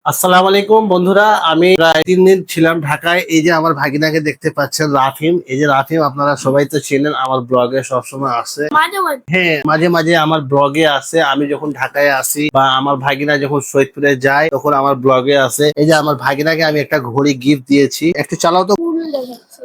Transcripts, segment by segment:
আসসালামু আলাইকুম বন্ধুরা, আমি প্রায় 3 দিন ছিলাম ঢাকায়। এই যে আমার ভাগিনাকে দেখতে পাচ্ছেন, রাফিম। এই যে রাফিম, আপনারা সবাই তো চেনেন, আমার ব্লগে সবসময় আসে। মাঝে মাঝে হ্যাঁ, মাঝে মাঝে আমার ব্লগে আসে। আমি যখন ঢাকায় আসি বা আমার ভাগিনা যখন সৈয়দপুরে যায়, তখন আমার ব্লগে আসে। এই যে আমার ভাগিনাকে আমি একটা ঘড়ি গিফট দিয়েছি, একটু চালাও তো। ফুল দেখাচ্ছে।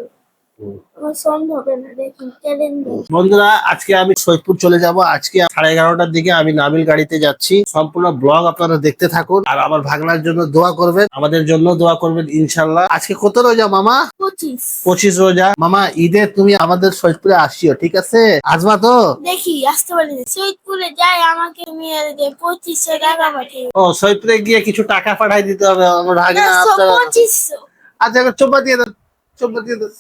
আমার সন্দেহ হবে না, দেখুন ক্যালেন্ডার। বন্ধুরা, আজকে আমি সৈয়দপুর চলে যাব। আজকে 11:30টার দিকে আমি নাবিল গাড়িতে যাচ্ছি। সম্পূর্ণ ব্লগ আপনারা দেখতে থাকুন আর আমার ভাগনার জন্য দোয়া করবেন, আমাদের জন্য দোয়া করবেন ইনশাল্লাহ। আজকে কত রোজা মামা? 25। 25 রোজা। মামা, ঈদে তুমি আমাদের সৈয়দপুরে আসিও, ঠিক আছে? আসবা তো? দেখি আসতে পারি না। সৈয়দপুরে যাই, আমাকে নিয়ে 2500 টাকা পাঠিয়ে। ও, সৈয়দপুরে গিয়ে কিছু টাকা পাঠাই দিতে হবে আমার ভাগনা। 2500। আচ্ছা, চোপা দিয়ে দাও, চোপা দিয়ে দাও।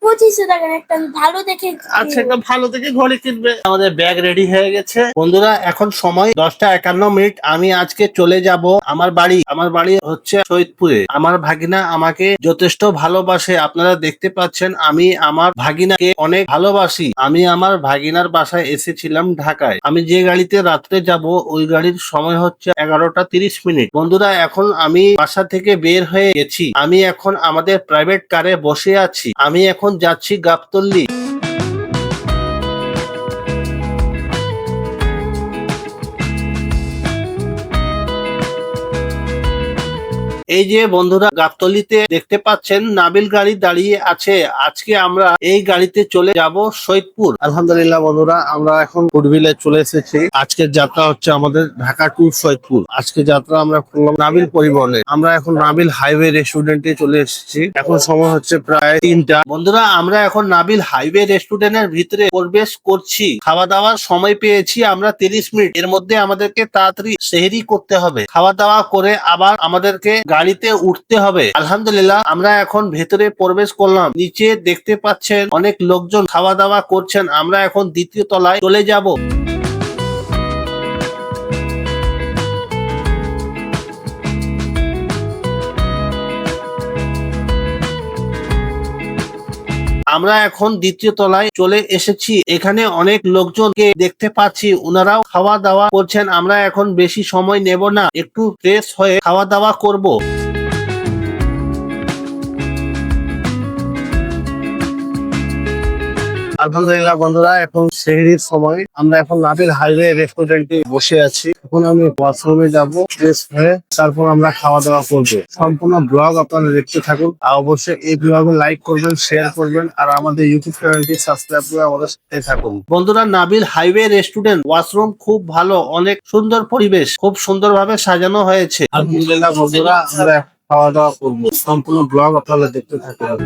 2500 টাকার একটা ভালো দেখে আচ্ছা, একটা ভালো থেকে ঘড়ি কিনবে। আমাদের ব্যাগ রেডি হয়ে গেছে বন্ধুরা। এখন সময় 10:51। আমি আজকে চলে যাব আমার বাড়ি। আমার বাড়ি হচ্ছে সৈয়দপুরে। আমার ভাগিনা আমাকে যথেষ্ট ভালোবাসে, আপনারা দেখতে পাচ্ছেন। আমি আমার ভাগিনাকে অনেক ভালোবাসি। আমি আমার ভাগিনার বাসায় এসেছিলাম ঢাকায়। আমি যে গাড়িতে রাত্রে যাব, ওই গাড়ির সময় হচ্ছে 11:30। বন্ধুরা, এখন আমি বাসা থেকে বের হয়ে গেছি। আমি এখন আমাদের প্রাইভেট কারে বসে আছি। আমি এখন যাচ্ছি গাবতলী। এই যে বন্ধুরা, গাবতলীতে দেখতে পাচ্ছেন নাবিল গাড়ি দাঁড়িয়ে আছে। আজকে আমরা এই গাড়িতে চলে যাব সৈয়দপুর। আলহামদুলিল্লাহ বন্ধুরা, আমরা এখন ফুডভিলে চলে এসেছি। আজকের যাত্রা হচ্ছে আমাদের ঢাকা টু সৈয়দপুর। আজকে যাত্রা আমরা করলাম নাবিল পরিবহনে। আমরা এখন নাবিল হাইওয়ে রেস্টুরেন্টে চলে এসেছি। এখন সময় হচ্ছে প্রায় 3টা। বন্ধুরা, আমরা এখন নাবিল হাইওয়ে রেস্টুরেন্টের ভিতরে প্রবেশ করছি। খাওয়া দাওয়ার সময় পেয়েছি আমরা 30 মিনিট। এর মধ্যে আমাদেরকে তাড়াতাড়ি সেহরি করতে হবে। খাওয়া দাওয়া করে আবার আমাদেরকে গাড়িতে উঠতে হবে। আলহামদুলিল্লাহ, আমরা এখন ভেতরে প্রবেশ করলাম। নিচে দেখতে পাচ্ছেন অনেক লোকজন খাওয়া দাওয়া করছেন। আমরা এখন দ্বিতীয় তলায় চলে যাব। আমরা এখন দ্বিতীয় তলায় চলে এসেছি। এখানে অনেক লোকজনকে দেখতে পাচ্ছি, ওনারাও খাওয়া দাওয়া করছেন। আমরা এখন বেশি সময় নেব না, একটু ফ্রেশ হয়ে খাওয়া দাওয়া করব। আলহামদুলিল্লাহ বন্ধুরা, এখন সেহরির সময়। আমরা এখন নাবিল হাইওয়ে রেস্টুরেন্টে বসে আছি। এখন আমি ওয়াশরুমে যাব, ফ্রেশ হয়ে তারপর আমরা খাওয়া দাওয়া করব। সম্পূর্ণ ব্লগ আপনারা দেখতে থাকুন আর অবশ্যই এই ব্লগে লাইক করবেন, শেয়ার করবেন আর আমাদের ইউটিউব চ্যানেলটি সাবস্ক্রাইব করে আমাদের সাথে থাকুন। বন্ধুরা, নাবিল হাইওয়ে রেস্টুরেন্ট ওয়াশরুম খুব ভালো, অনেক সুন্দর পরিবেশ, খুব সুন্দরভাবে সাজানো হয়েছে। আলহামদুলিল্লাহ বন্ধুরা, আমরা খাওয়া দাওয়া করবো। সম্পূর্ণ ব্লগ আপনারা দেখতে থাকুন।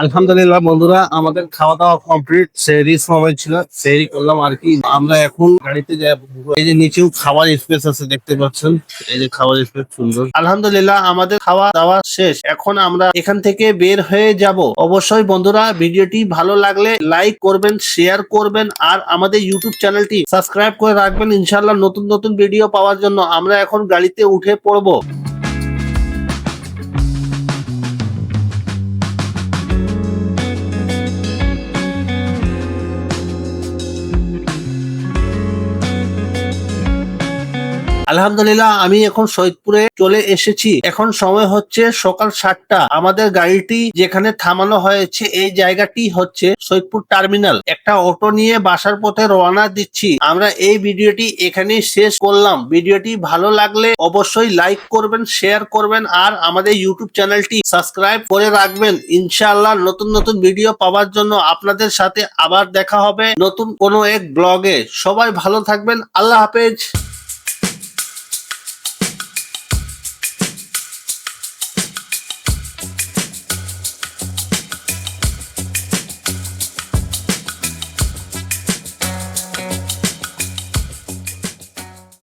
আলহামদুলিল্লাহ বন্ধুরা, আমাদের খাওয়া দাওয়া কমপ্লিট। সেহরির সময় ছিল, সেহরি করলাম আর কি। আমরা এখন গাড়িতে যাই। এই যে নিচেও খাওয়ার স্পেস আছে, দেখতে পাচ্ছেন। এই যে খাওয়ার স্পেস সুন্দর। আলহামদুলিল্লাহ, আমাদের খাওয়া দাওয়া শেষ। এখন আমরা এখান থেকে বের হয়ে যাব। অবশ্যই বন্ধুরা, ভিডিওটি ভালো লাগলে লাইক করবেন, শেয়ার করবেন আর আমাদের ইউটিউব চ্যানেলটি সাবস্ক্রাইব করে রাখবেন ইনশাআল্লাহ নতুন নতুন ভিডিও পাওয়ার জন্য। আমরা এখন গাড়িতে উঠে পড়বো। আলহামদুলিল্লাহ, আমি এখন সৈয়দপুরে চলে এসেছি। এখন সময় হচ্ছে সকাল 7টা। আমাদের গাড়িটি যেখানে থামানো হয়েছে, এই জায়গাটি হচ্ছে সৈয়দপুর টার্মিনাল। একটা অটো নিয়ে বাসার পথে রওনা দিচ্ছি। আমরা এই ভিডিওটি এখানেই শেষ করলাম। ভিডিওটি ভালো লাগলে অবশ্যই লাইক করবেন, শেয়ার করবেন আর আমাদের ইউটিউব চ্যানেলটি সাবস্ক্রাইব করে রাখবেন ইনশাআল্লাহ নতুন নতুন ভিডিও পাওয়ার জন্য। আপনাদের সাথে আবার দেখা হবে নতুন কোনো এক ব্লগে। সবাই ভালো থাকবেন। আল্লাহ হাফেজ।